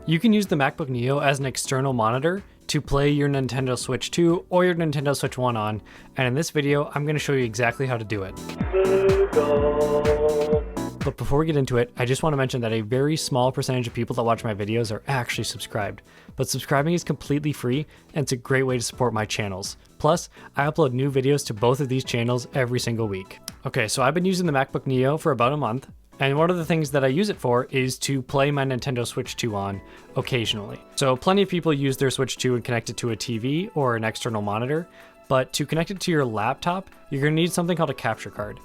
You can use the MacBook Neo as an external monitor to play your Nintendo Switch 2 or your Nintendo Switch 1 on, and in this video, I'm going to show you exactly how to do it. But before we get into it, I just want to mention that a very small percentage of people that watch my videos are actually subscribed. But subscribing is completely free, and it's a great way to support my channels. Plus, I upload new videos to both of these channels every single week. Okay, so I've been using the MacBook Neo for about a month, and one of the things that I use it for is to play my Nintendo Switch 2 on occasionally. So plenty of people use their Switch 2 and connect it to a TV or an external monitor, but to connect it to your laptop, you're going to need something called a capture card.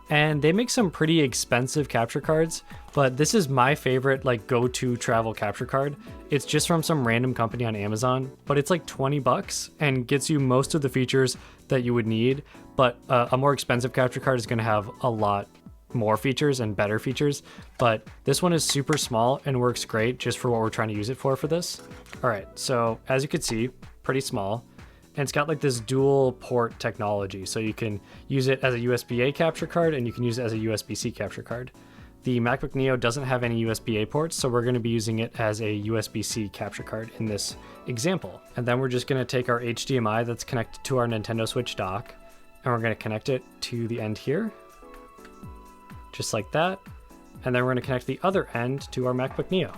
And they make some pretty expensive capture cards, but this is my favorite go-to travel capture card. It's just from some random company on Amazon, but it's like 20 bucks and gets you most of the features that you would need. But a more expensive capture card is going to have a lot more features and better features, but this one is super small and works great just for what we're trying to use it for this. All right, so as you can see, pretty small. And it's got like this dual port technology, so you can use it as a USB-A capture card and you can use it as a USB-C capture card. The MacBook Neo doesn't have any USB-A ports, so we're going to be using it as a USB-C capture card in this example. And then we're just going to take our HDMI that's connected to our Nintendo Switch dock, and we're going to connect it to the end here, just like that. And then we're going to connect the other end to our MacBook Neo.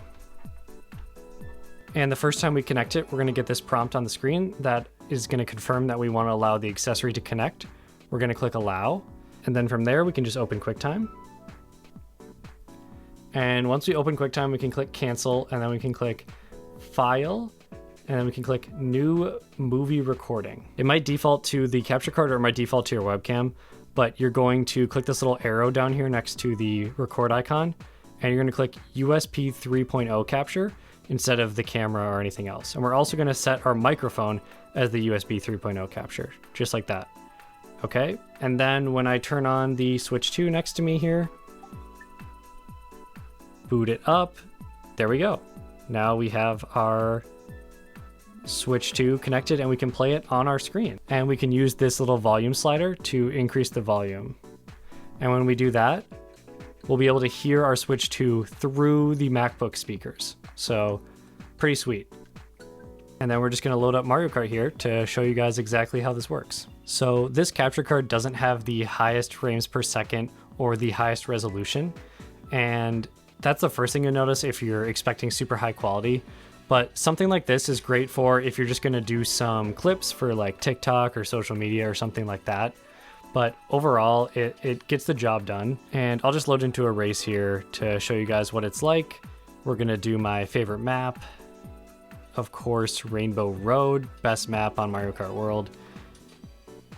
And the first time we connect it, we're going to get this prompt on the screen that is going to confirm that we want to allow the accessory to connect. We're going to click allow, and then from there we can just open QuickTime. And once we open QuickTime, we can click cancel, and then we can click file, and then we can click new movie recording. It might default to the capture card or it might default to your webcam, but you're going to click this little arrow down here next to the record icon, and you're going to click USB 3.0 capture instead of the camera or anything else. And we're also going to set our microphone as the USB 3.0 capture, just like that. Okay, and then when I turn on the Switch 2 next to me here, boot it up, there we go. Now we have our Switch 2 connected and we can play it on our screen. And we can use this little volume slider to increase the volume. And when we do that, we'll be able to hear our Switch 2 through the MacBook speakers. So pretty sweet. And then we're just going to load up Mario Kart here to show you guys exactly how this works. So this capture card doesn't have the highest frames per second or the highest resolution. And that's the first thing you'll notice if you're expecting super high quality. But something like this is great for if you're just going to do some clips for like TikTok or social media or something like that. But overall, it gets the job done. And I'll just load into a race here to show you guys what it's like. We're gonna do my favorite map. Of course, Rainbow Road, best map on Mario Kart World.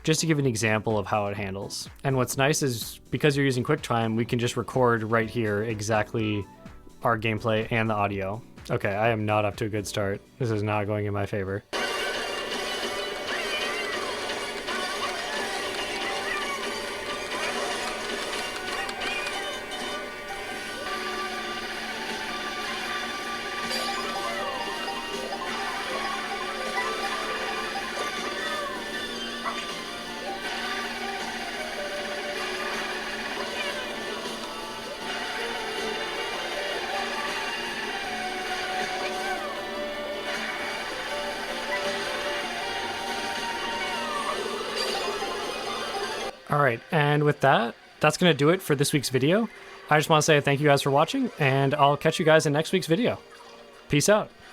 Just to give an example of how it handles. And what's nice is because you're using QuickTime, we can just record right here exactly our gameplay and the audio. Okay, I am not up to a good start. This is not going in my favor. All right, and with that, that's going to do it for this week's video. I just want to say thank you guys for watching, and I'll catch you guys in next week's video. Peace out.